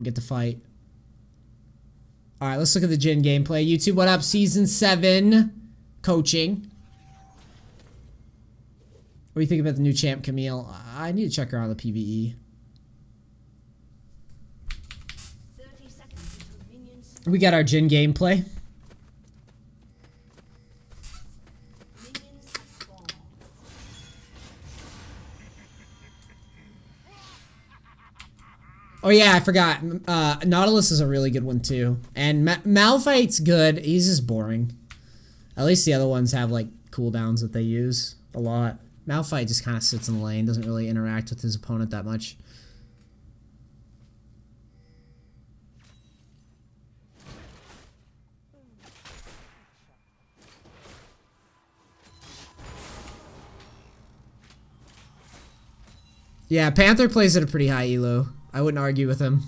get the fight. All right, let's look at the Jhin gameplay. YouTube, what up? Season 7 coaching. What do you think about the new champ, Camille? I need to check her out on the PvE. We got our Jhin gameplay. Oh yeah, I forgot. Nautilus is a really good one too. And Malphite's good. He's just boring. At least the other ones have like cooldowns that they use a lot. Malphite just kind of sits in the lane, doesn't really interact with his opponent that much. Yeah, Panther plays at a pretty high elo. I wouldn't argue with him.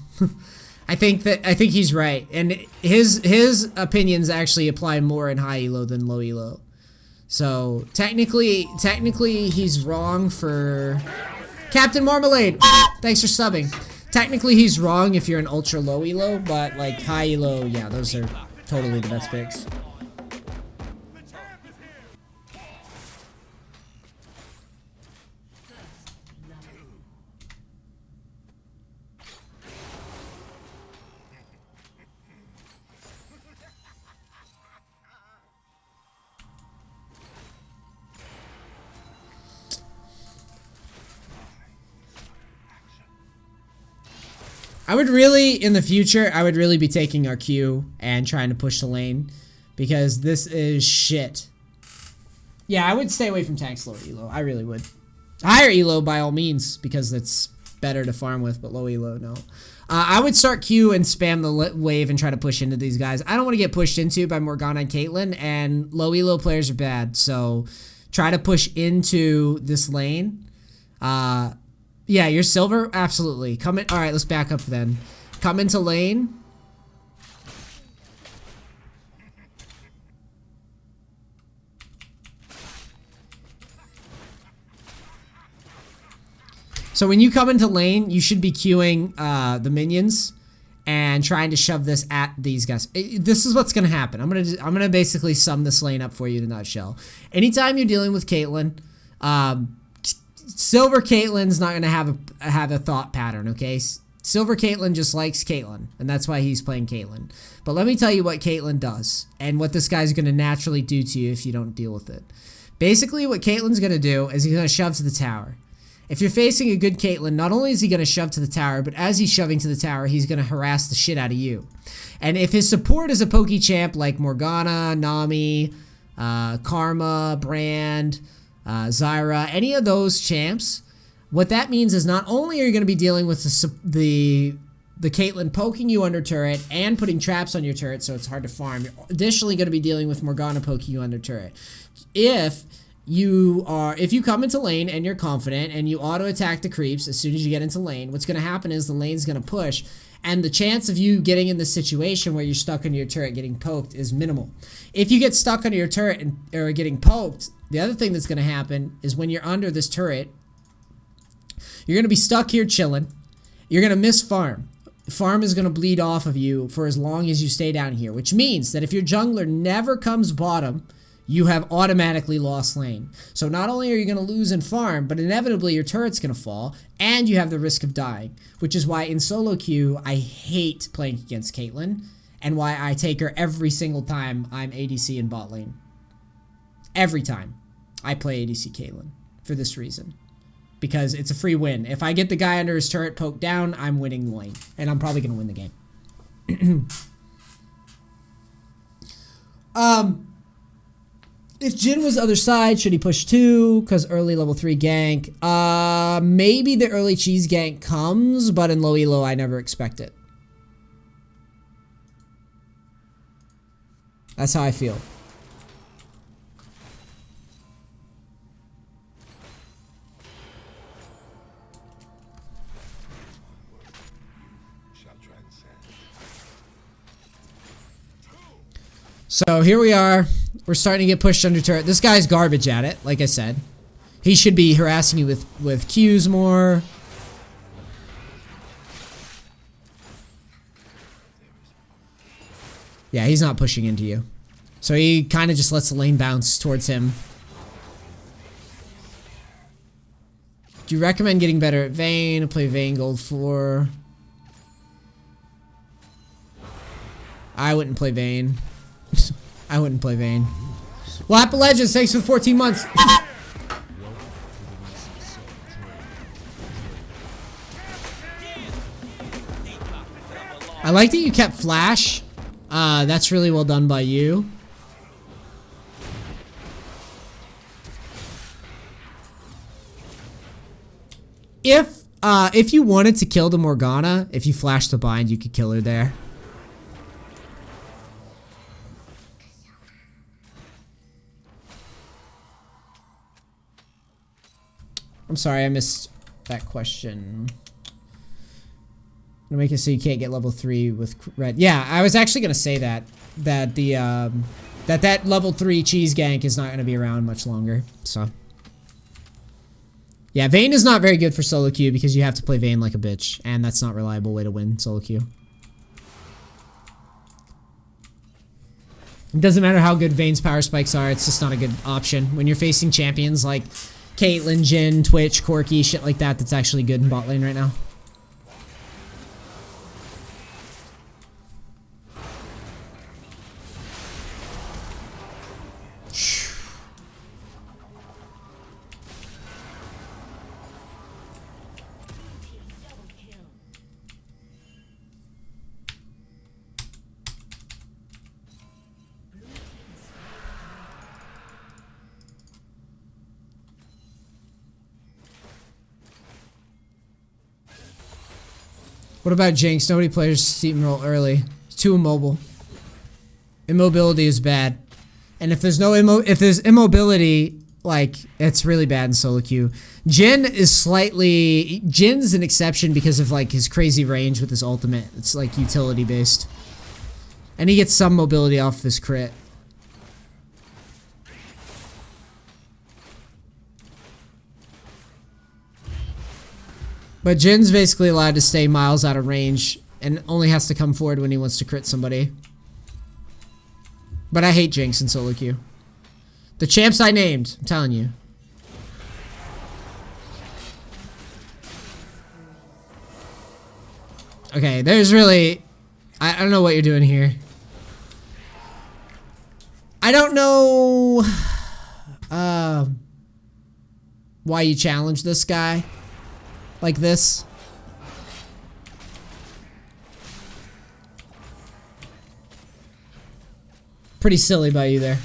I think he's right, and his opinions actually apply more in high elo than low elo. So technically he's wrong for Captain Marmalade. Thanks for subbing. Technically he's wrong if you're an ultra low elo, but like high elo, yeah, those are totally the best picks. I would really, in the future, I would really be taking our Q and trying to push the lane, because this is shit. Yeah, I would stay away from tanks low elo. I really would. Higher elo by all means, because it's better to farm with, but low elo, no. I would start Q and spam the wave and try to push into these guys. I don't want to get pushed into by Morgana and Caitlyn, and low elo players are bad, so try to push into this lane. Yeah, you're silver? Absolutely. Come in. Alright, let's back up then. Come into lane. So when you come into lane, you should be queuing the minions and trying to shove this at these guys. This is what's going to happen. I'm gonna basically sum this lane up for you in a nutshell. Anytime you're dealing with Caitlyn, Silver Caitlyn's not going to have a thought pattern, okay? Silver Caitlyn just likes Caitlyn, and that's why he's playing Caitlyn. But let me tell you what Caitlyn does, and what this guy's going to naturally do to you if you don't deal with it. Basically, what Caitlyn's going to do is he's going to shove to the tower. If you're facing a good Caitlyn, not only is he going to shove to the tower, but as he's shoving to the tower, he's going to harass the shit out of you. And if his support is a pokey champ like Morgana, Nami, Karma, Brand, Zyra, any of those champs, what that means is not only are you going to be dealing with the Caitlyn poking you under turret and putting traps on your turret so it's hard to farm, you're additionally going to be dealing with Morgana poking you under turret. If you come into lane and you're confident and you auto attack the creeps as soon as you get into lane, what's going to happen is the lane's going to push, and the chance of you getting in this situation where you're stuck on your turret getting poked is minimal. If you get stuck on your turret or getting poked, the other thing that's going to happen is when you're under this turret, you're going to be stuck here chilling. You're going to miss farm. Farm is going to bleed off of you for as long as you stay down here, which means that if your jungler never comes bottom, you have automatically lost lane. So not only are you going to lose in farm, but inevitably your turret's going to fall, and you have the risk of dying, which is why in solo queue, I hate playing against Caitlyn, and why I take her every single time I'm ADC in bot lane. Every time I play ADC Caitlyn for this reason. Because it's a free win. If I get the guy under his turret poked down, I'm winning the lane. And I'm probably going to win the game. If Jhin was other side, should he push 2? Because early level 3 gank. Maybe the early cheese gank comes, but in low elo, I never expect it. That's how I feel. So here we are. We're starting to get pushed under turret. This guy's garbage at it, like I said. He should be harassing you with Qs more. Yeah, he's not pushing into you. So he kind of just lets the lane bounce towards him. Do you recommend getting better at Vayne? Play Vayne Gold 4. I wouldn't play Vayne. I wouldn't play Vayne. Lap of Legends, thanks for 14 months. I like that you kept Flash. That's really well done by you. If you wanted to kill the Morgana, if you flashed the bind, you could kill her there. I'm sorry, I missed that question. I'm gonna make it so you can't get level 3 with red. Yeah, I was actually gonna say that that level 3 cheese gank is not gonna be around much longer. So yeah, Vayne is not very good for solo queue because you have to play Vayne like a bitch, and that's not a reliable way to win solo queue. It doesn't matter how good Vayne's power spikes are, it's just not a good option when you're facing champions like Caitlyn, Jhin, Twitch, Corki, shit like that. That's actually good in bot lane right now. What about Jinx? Nobody plays steamroll early. It's too immobile. Immobility is bad. And if there's no immobility, like, it's really bad in solo queue. Jin's an exception because of like his crazy range with his ultimate. It's like utility based. And he gets some mobility off this crit. But Jin's basically allowed to stay miles out of range and only has to come forward when he wants to crit somebody. But I hate Jinx in solo queue. The champs I named, I'm telling you. Okay, there's really... I don't know what you're doing here. I don't know... why you challenge this guy like this. Pretty silly by you there.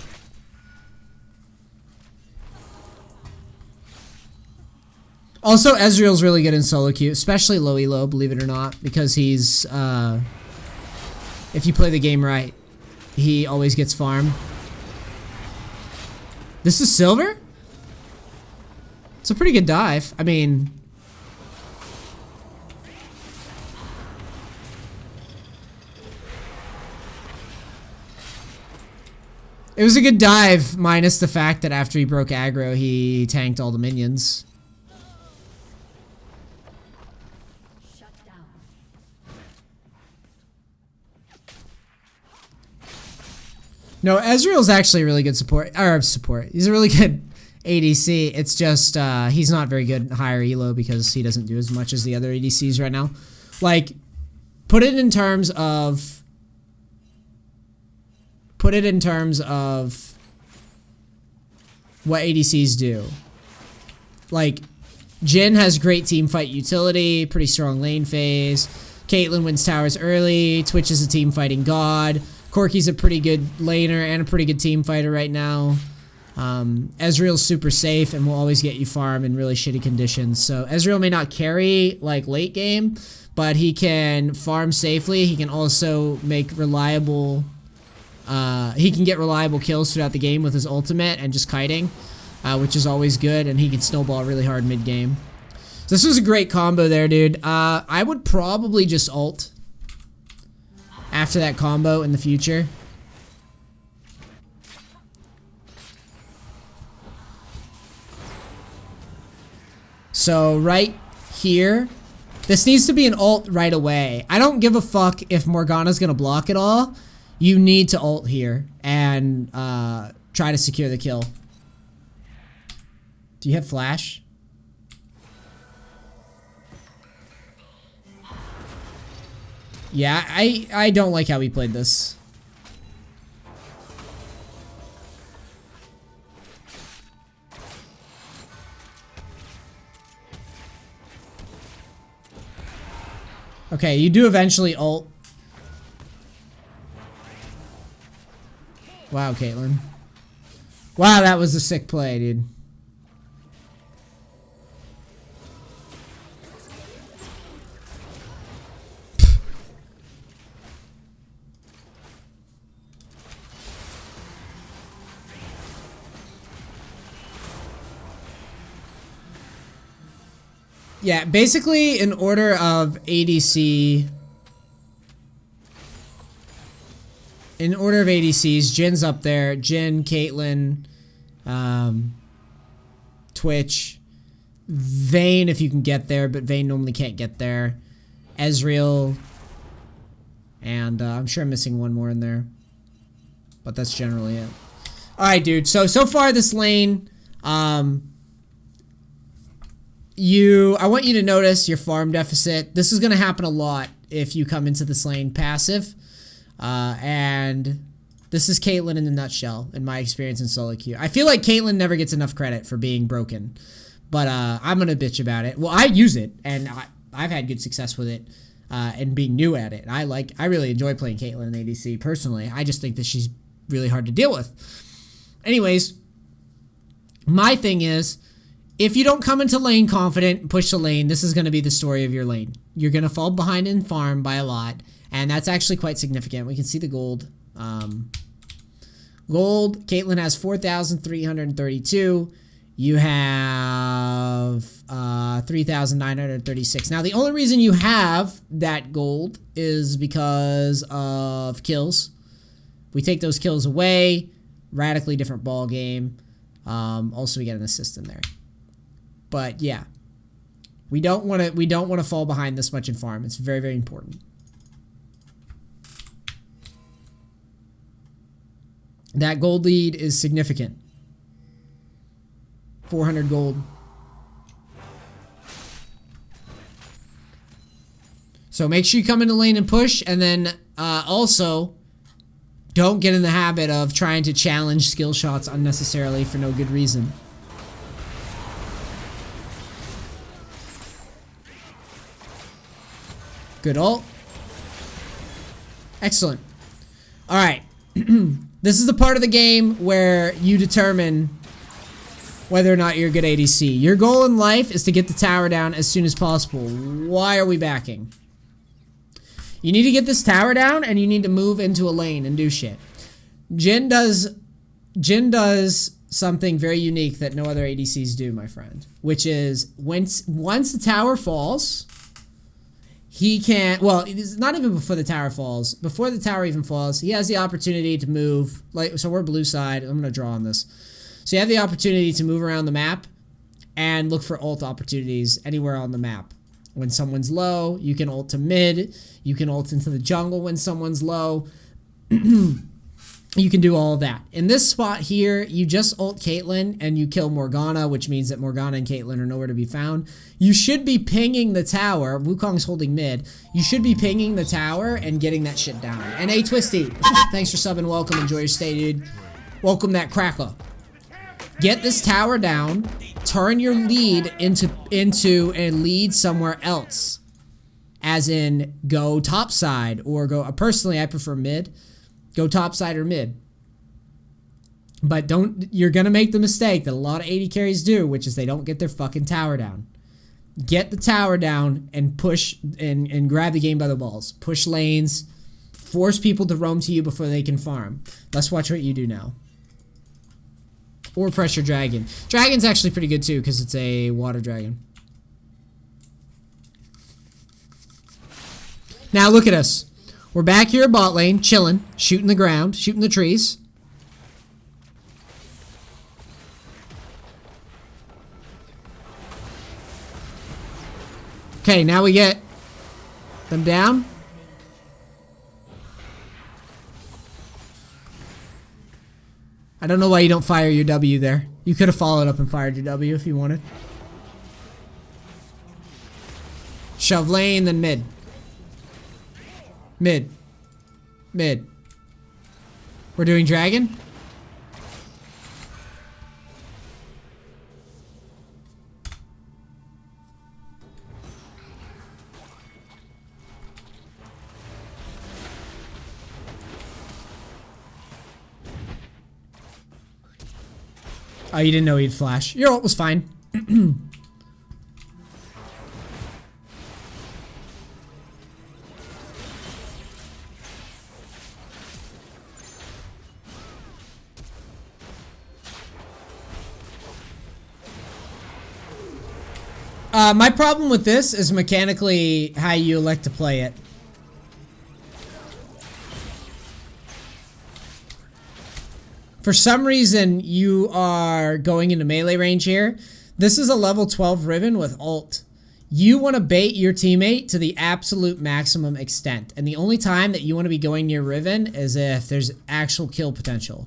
Also, Ezreal's really good in solo queue, especially low elo, believe it or not, because he's, if you play the game right, he always gets farm. This is silver? It's a pretty good dive. I mean... It was a good dive, minus the fact that after he broke aggro, he tanked all the minions. Shut down. No, Ezreal's actually a really good support. He's a really good ADC. It's just, he's not very good higher elo because he doesn't do as much as the other ADCs right now. Like, put it in terms of what ADCs do. Like, Jhin has great teamfight utility, pretty strong lane phase. Caitlyn wins towers early. Twitch is a team fighting god. Corki's a pretty good laner and a pretty good team fighter right now. Ezreal's super safe and will always get you farm in really shitty conditions. So Ezreal may not carry like late game, but he can farm safely. He can also make reliable... he can get reliable kills throughout the game with his ultimate and just kiting, which is always good, and he can snowball really hard mid-game. So this was a great combo there, dude. I would probably just ult after that combo in the future. So right here, this needs to be an ult right away. I don't give a fuck if Morgana's gonna block it all. You need to ult here and try to secure the kill. Do you have flash? Yeah, I don't like how we played this. Okay, you do eventually ult. Wow, Caitlyn. Wow, that was a sick play, dude. Yeah, basically in order of ADC. In order of ADCs, Jhin's up there. Jhin, Caitlyn, Twitch, Vayne if you can get there, but Vayne normally can't get there. Ezreal, and I'm sure I'm missing one more in there, but that's generally it. All right, dude. So far this lane, I want you to notice your farm deficit. This is gonna happen a lot if you come into this lane passive. And this is Caitlyn in a nutshell, in my experience in solo queue. I feel like Caitlyn never gets enough credit for being broken, but I'm gonna bitch about it. Well, I use it, and I've had good success with it, and being new at it. I really enjoy playing Caitlyn in ADC personally. I just think that she's really hard to deal with. Anyways, my thing is, if you don't come into lane confident and push the lane, this is going to be the story of your lane. You're going to fall behind in farm by a lot, and that's actually quite significant. We can see the gold. Gold, Caitlyn has 4,332. You have 3,936. Now, the only reason you have that gold is because of kills. We take those kills away, radically different ball game. Also, we get an assist in there. But yeah, we don't want to fall behind this much in farm. It's very, very important. That gold lead is significant. 400 gold. So make sure you come into lane and push, and then also don't get in the habit of trying to challenge skill shots unnecessarily for no good reason. Good ult. Excellent. All right. This is the part of the game where you determine whether or not you're a good ADC. Your goal in life is to get the tower down as soon as possible. Why are we backing? You need to get this tower down, and you need to move into a lane and do shit. Jhin does something very unique that no other ADCs do, my friend, which is once the tower falls, he can, well, it's not even before the tower falls. Before the tower even falls, he has the opportunity to move. Like, so we're blue side. I'm going to draw on this. So you have the opportunity to move around the map and look for ult opportunities anywhere on the map. When someone's low, you can ult to mid. You can ult into the jungle when someone's low. You can do all of that. In this spot here, you just ult Caitlyn and you kill Morgana, which means that Morgana and Caitlyn are nowhere to be found. You should be pinging the tower. Wukong's holding mid. You should be pinging the tower and getting that shit down. And hey, Twisty, thanks for subbing. Welcome. Enjoy your stay, dude. Welcome that cracker. Get this tower down. Turn your lead into a lead somewhere else. As in, go top side or go... personally, I prefer mid. Go top side or mid. But you're going to make the mistake that a lot of AD carries do, which is they don't get their fucking tower down. Get the tower down and push and grab the game by the balls. Push lanes. Force people to roam to you before they can farm. Let's watch what you do now. Or pressure dragon. Dragon's actually pretty good too because it's a water dragon. Now look at us. We're back here at bot lane, chilling, shooting the ground, shooting the trees. Okay, now we get them down. I don't know why you don't fire your W there. You could have followed up and fired your W if you wanted. Shove lane, then mid. Mid. Mid. We're doing dragon? Oh, you didn't know he'd flash. Your ult was fine. My problem with this is mechanically how you elect to play it. For some reason, you are going into melee range here. This is a level 12 Riven with ult. You want to bait your teammate to the absolute maximum extent. And the only time that you want to be going near Riven is if there's actual kill potential.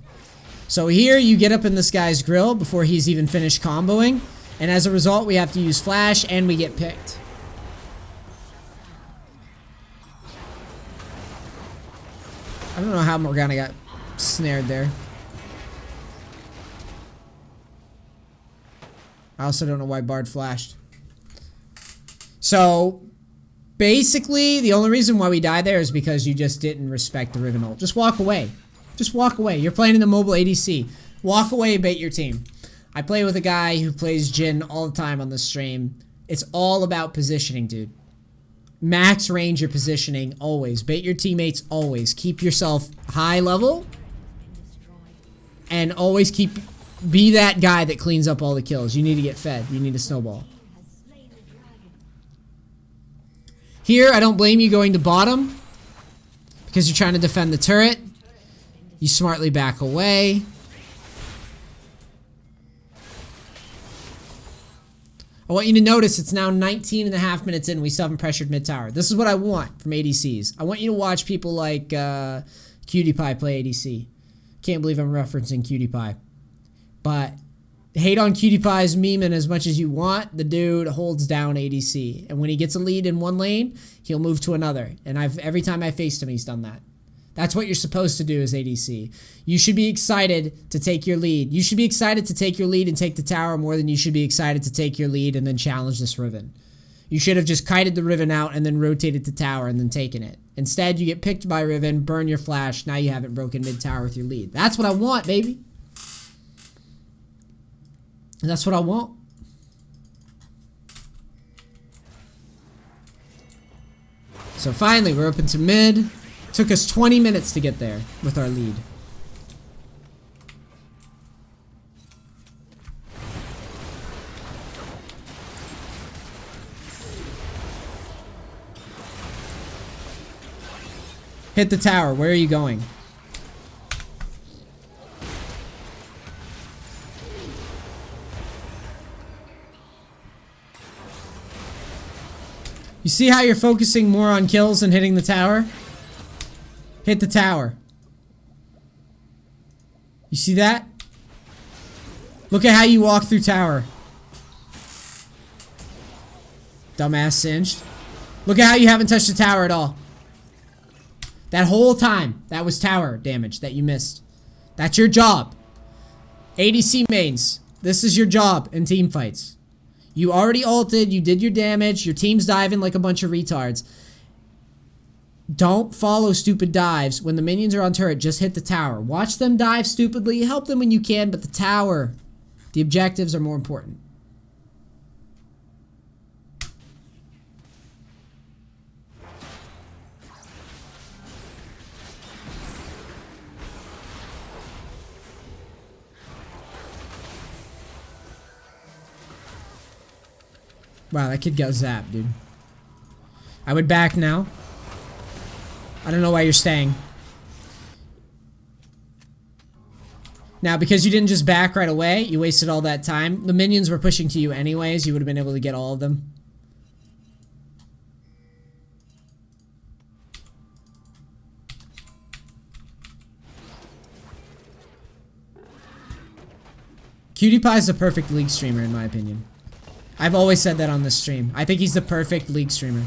So here, you get up in this guy's grill before he's even finished comboing. And as a result, we have to use flash and we get picked. I don't know how Morgana got snared there. I also don't know why Bard flashed. So, basically, the only reason why we died there is because you just didn't respect the Riven ult. Just walk away. Just walk away. You're playing in the mobile ADC. Walk away, bait your team. I play with a guy who plays Jhin all the time on the stream. It's all about positioning, dude. Max range your positioning, always. Bait your teammates, always. Keep yourself high level. And always be that guy that cleans up all the kills. You need to get fed. You need to snowball. Here, I don't blame you going to bottom. Because you're trying to defend the turret. You smartly back away. I want you to notice it's now 19 and a half minutes in. We still haven't pressured mid tower. This is what I want from ADCs. I want you to watch people like Cutie Pie play ADC. Can't believe I'm referencing Cutie Pie. But hate on Cutie Pie's memeing as much as you want. The dude holds down ADC. And when he gets a lead in one lane, he'll move to another. And every time I faced him, he's done that. That's what you're supposed to do as ADC. You should be excited to take your lead. You should be excited to take your lead and take the tower more than you should be excited to take your lead and then challenge this Riven. You should have just kited the Riven out and then rotated the tower and then taken it. Instead, you get picked by Riven, burn your flash, now you haven't broken mid-tower with your lead. That's what I want, baby. That's what I want. So finally, we're up into mid. Took us 20 minutes to get there with our lead. Hit the tower. Where are you going? You see how you're focusing more on kills than hitting the tower? Hit the tower. You see that? Look at how you walk through tower. Dumbass singed. Look at how you haven't touched the tower at all. That whole time, that was tower damage that you missed. That's your job. ADC mains, this is your job in team fights. You already ulted, you did your damage, your team's diving like a bunch of retards. Don't follow stupid dives. When the minions are on turret, just hit the tower. Watch them dive stupidly. Help them when you can, but the tower, the objectives are more important. Wow, that kid got zapped, dude. I would back now. I don't know why you're staying. Now, because you didn't just back right away, you wasted all that time. The minions were pushing to you anyways. You would have been able to get all of them. PewDiePie's the perfect League streamer in my opinion. I've always said that on this stream. I think he's the perfect League streamer.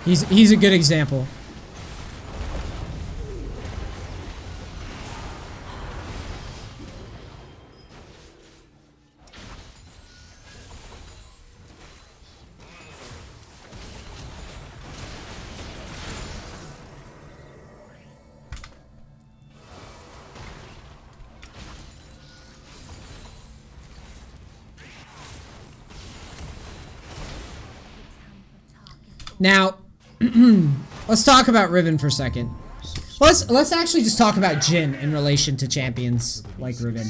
He's a good example. Now, let's talk about Riven for a second. Let's actually just talk about Jhin in relation to champions like Riven.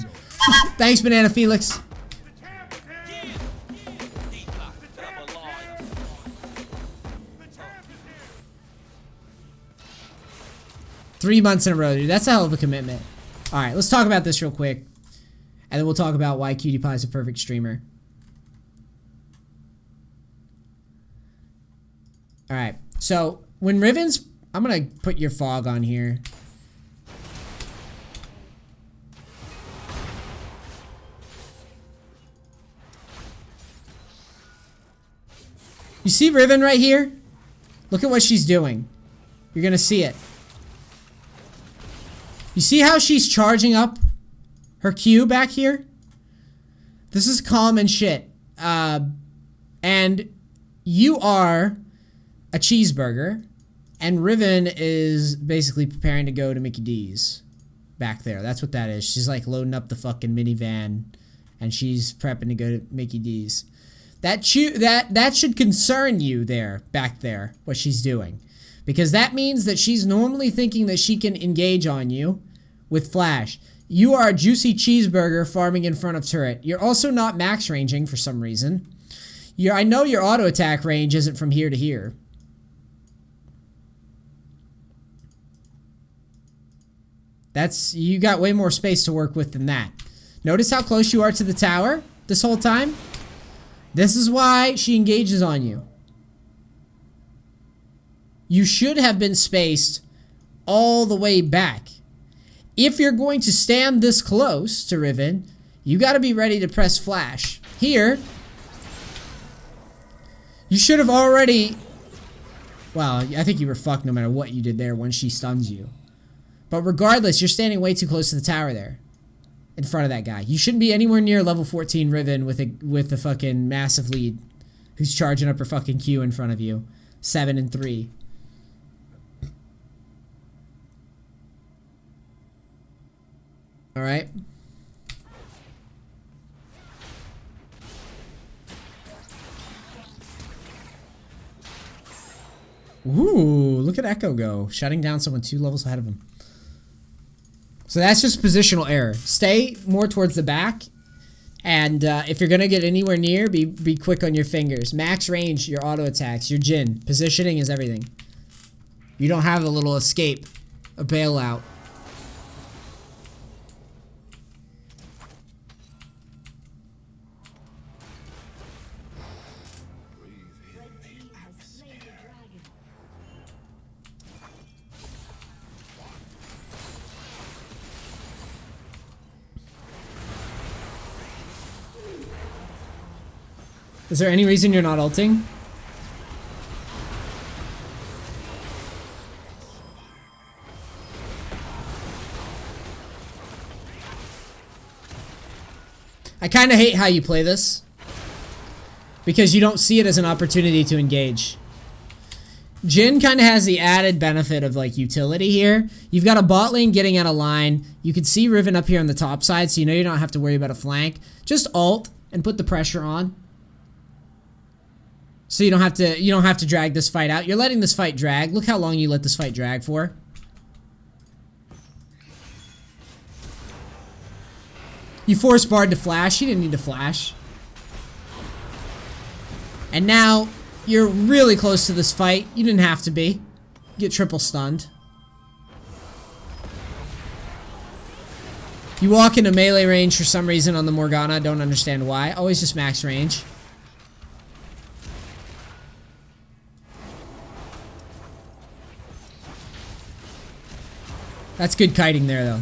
Thanks, Banana Felix. Three months in a row, dude. That's a hell of a commitment. All right, let's talk about this real quick, and then we'll talk about why PewDiePie is a perfect streamer. All right, so when Riven's, I'm gonna put your fog on here. You see Riven right here? Look at what she's doing. You're gonna see it. You see how she's charging up her Q back here? This is common shit. And you are a cheeseburger, and Riven is basically preparing to go to Mickey D's back there. That's what that is. She's like loading up the fucking minivan, and she's prepping to go to Mickey D's. That should concern you there, back there, what she's doing, because that means that she's normally thinking that she can engage on you with flash. You are a juicy cheeseburger farming in front of turret. You're also not max ranging for some reason. I know your auto attack range isn't from here to here. You got way more space to work with than that. Notice how close you are to the tower this whole time? This is why she engages on you. You should have been spaced all the way back. If you're going to stand this close to Riven, you got to be ready to press flash. Here, you should have already... Well, I think you were fucked no matter what you did there when she stuns you. But regardless, you're standing way too close to the tower there. In front of that guy. You shouldn't be anywhere near level 14 Riven with a fucking massive lead. Who's charging up her fucking Q in front of you. 7 and 3. Alright. Ooh, look at Echo go. Shutting down someone 2 levels ahead of him. So that's just positional error. Stay more towards the back. And if you're going to get anywhere near, be quick on your fingers. Max range, your auto attacks, your Jhin. Positioning is everything. You don't have a little escape, a bailout. Is there any reason you're not ulting? I kind of hate how you play this, because you don't see it as an opportunity to engage. Jhin kind of has the added benefit of like utility here. You've got a bot lane getting out of line. You can see Riven up here on the top side, so you know you don't have to worry about a flank. Just ult and put the pressure on. So you don't have to drag this fight out. You're letting this fight drag. Look how long you let this fight drag for. You forced Bard to flash. He didn't need to flash. And now you're really close to this fight. You didn't have to be. Get triple stunned. You walk into melee range for some reason on the Morgana. Don't understand why. Always just max range. That's good kiting there, though.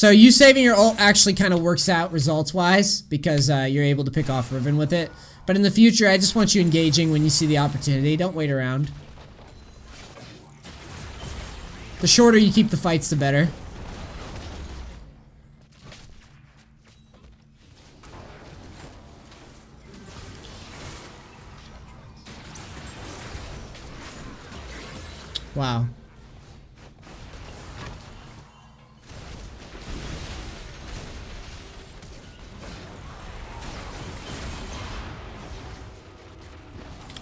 So you saving your ult actually kind of works out results-wise because you're able to pick off Riven with it. But in the future, I just want you engaging when you see the opportunity. Don't wait around. The shorter you keep the fights, the better. Wow.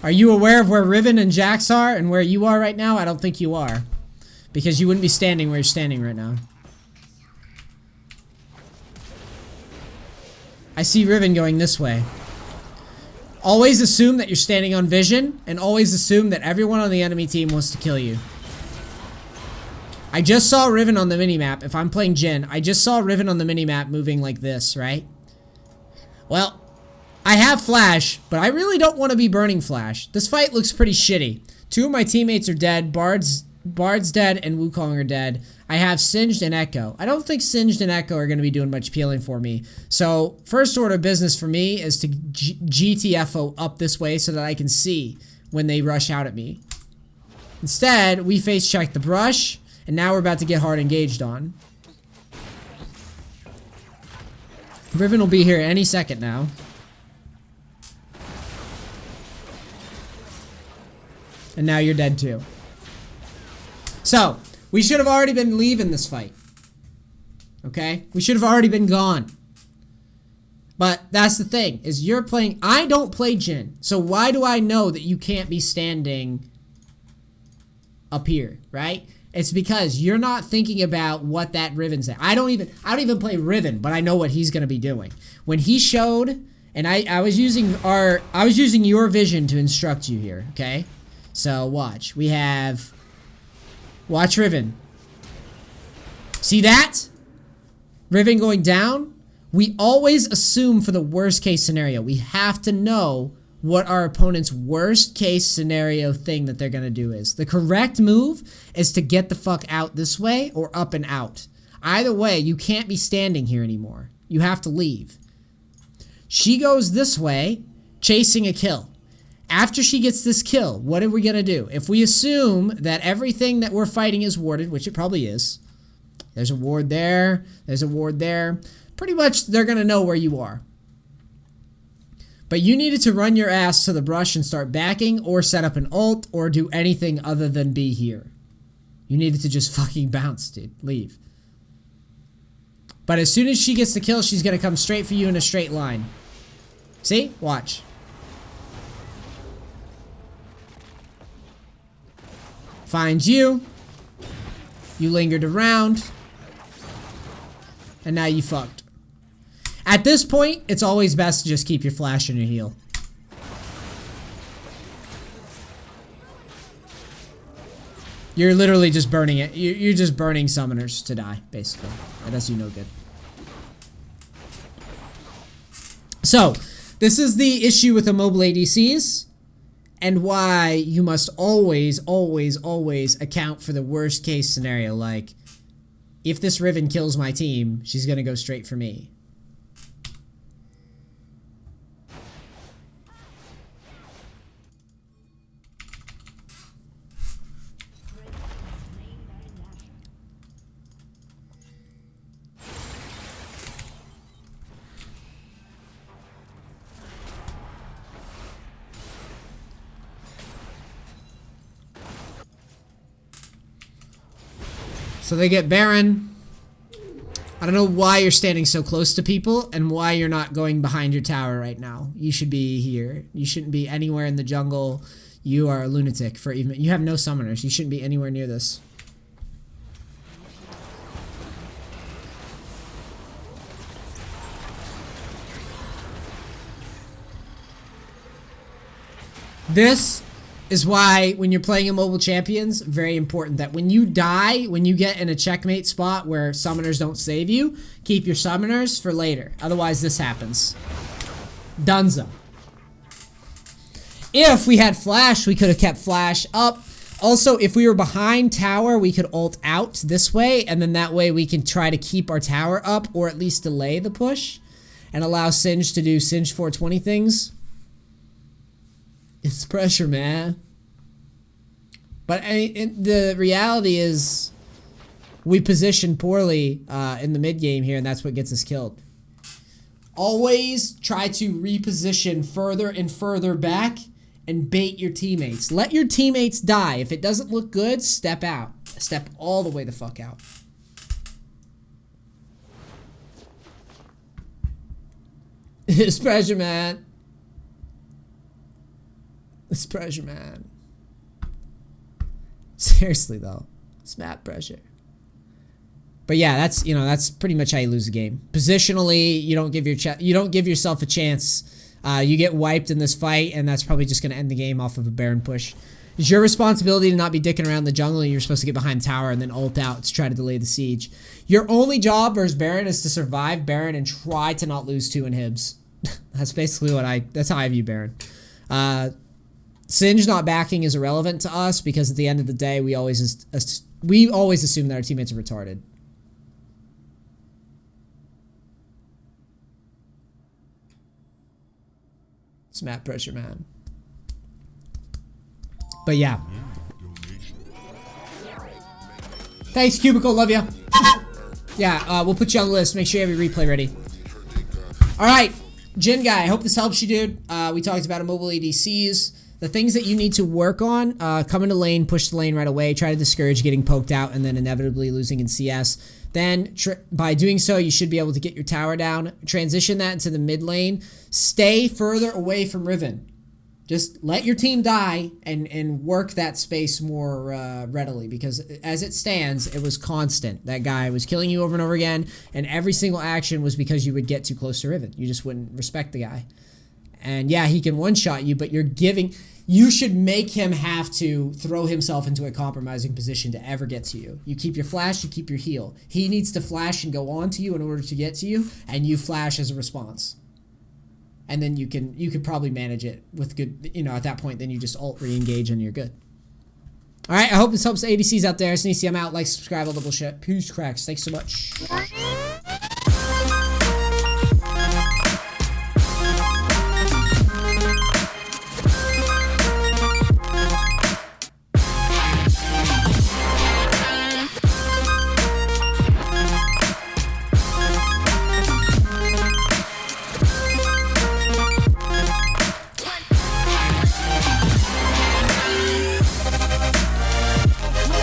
Are you aware of where Riven and Jax are and where you are right now? I don't think you are. Because you wouldn't be standing where you're standing right now. I see Riven going this way. Always assume that you're standing on vision, and always assume that everyone on the enemy team wants to kill you. I just saw Riven on the minimap. If I'm playing Jhin, I just saw Riven on the minimap moving like this, right? Well, I have Flash, but I really don't want to be burning Flash. This fight looks pretty shitty. 2 of my teammates are dead. Bard's dead and Wukong are dead. I have Singed and Echo. I don't think Singed and Echo are going to be doing much peeling for me. So first order of business for me is to GTFO up this way so that I can see when they rush out at me. Instead, we face check the brush, and now we're about to get hard engaged on. Riven will be here any second now. And now you're dead too. So, we should have already been leaving this fight. Okay? We should have already been gone. But that's the thing, is you're playing... I don't play Jhin. So why do I know that you can't be standing up here, right? It's because you're not thinking about what that Riven's at. I don't even play Riven, but I know what he's gonna be doing. When he showed, and I was using your vision to instruct you here, okay? So watch. We have... Watch Riven. See that? Riven going down? We always assume for the worst case scenario. We have to know what our opponent's worst case scenario thing that they're going to do is. The correct move is to get the fuck out this way or up and out. Either way, you can't be standing here anymore. You have to leave. She goes this way, chasing a kill. After she gets this kill, what are we going to do? If we assume that everything that we're fighting is warded, which it probably is. There's a ward there. There's a ward there. Pretty much they're going to know where you are. But you needed to run your ass to the brush and start backing or set up an ult or do anything other than be here. You needed to just fucking bounce, dude. Leave. But as soon as she gets the kill, she's going to come straight for you in a straight line. See? Watch. Finds you. You lingered around. And now you fucked. At this point, it's always best to just keep your flash and your heal. You're literally just burning it. You're just burning summoners to die, basically. That does you no good. So, this is the issue with immobile ADCs. And why you must always, always, always account for the worst case scenario. Like, if this Riven kills my team, she's gonna go straight for me. So they get Baron. I don't know why you're standing so close to people and why you're not going behind your tower right now. You should be here. You shouldn't be anywhere in the jungle. You are a lunatic for even... You have no summoners. You shouldn't be anywhere near this. This is why when you're playing immobile champions, very important that when you die, when you get in a checkmate spot where summoners don't save you, keep your summoners for later. Otherwise, this happens. Dunzo. If we had Flash, we could have kept Flash up Also, if we were behind tower, we could ult out this way, and then that way we can try to keep our tower up, or at least delay the push, and allow Singe to do Singe 420 things. It's pressure, man. But the reality is, we position poorly in the mid game here, and that's what gets us killed. Always try to reposition further and further back and bait your teammates. Let your teammates die. If it doesn't look good, step out. Step all the way the fuck out. It's pressure, man. It's pressure, man. Seriously, though. It's mad pressure. But yeah, that's, you know, that's pretty much how you lose the game. Positionally, you don't give yourself a chance. You get wiped in this fight, and that's probably just going to end the game off of a Baron push. It's your responsibility to not be dicking around the jungle, and you're supposed to get behind tower and then ult out to try to delay the siege. Your only job versus Baron is to survive Baron and try to not lose 2 inhibs. That's basically that's how I view Baron. Singe not backing is irrelevant to us because at the end of the day, we always assume that our teammates are retarded. It's mad pressure, man. But yeah. Thanks, Cubicle. Love ya. Yeah, we'll put you on the list. Make sure you have your replay ready. All right, Jhin guy. I hope this helps you, dude. We talked about immobile ADCs. The things that you need to work on, come into lane, push the lane right away, try to discourage getting poked out, and then inevitably losing in CS. Then, by doing so, you should be able to get your tower down. Transition that into the mid lane. Stay further away from Riven. Just let your team die and work that space more readily, because as it stands, it was constant. That guy was killing you over and over again, and every single action was because you would get too close to Riven. You just wouldn't respect the guy. And yeah, he can one-shot you, but you should make him have to throw himself into a compromising position to ever get to you. You keep your flash, you keep your heal. He needs to flash and go on to you in order to get to you, and you flash as a response. And then you could probably manage it with good, you know, at that point, then you just ult re-engage and you're good. All right, I hope this helps the ADCs out there. Sneezy, I'm out. Like, subscribe, all the bullshit. Peace, cracks. Thanks so much.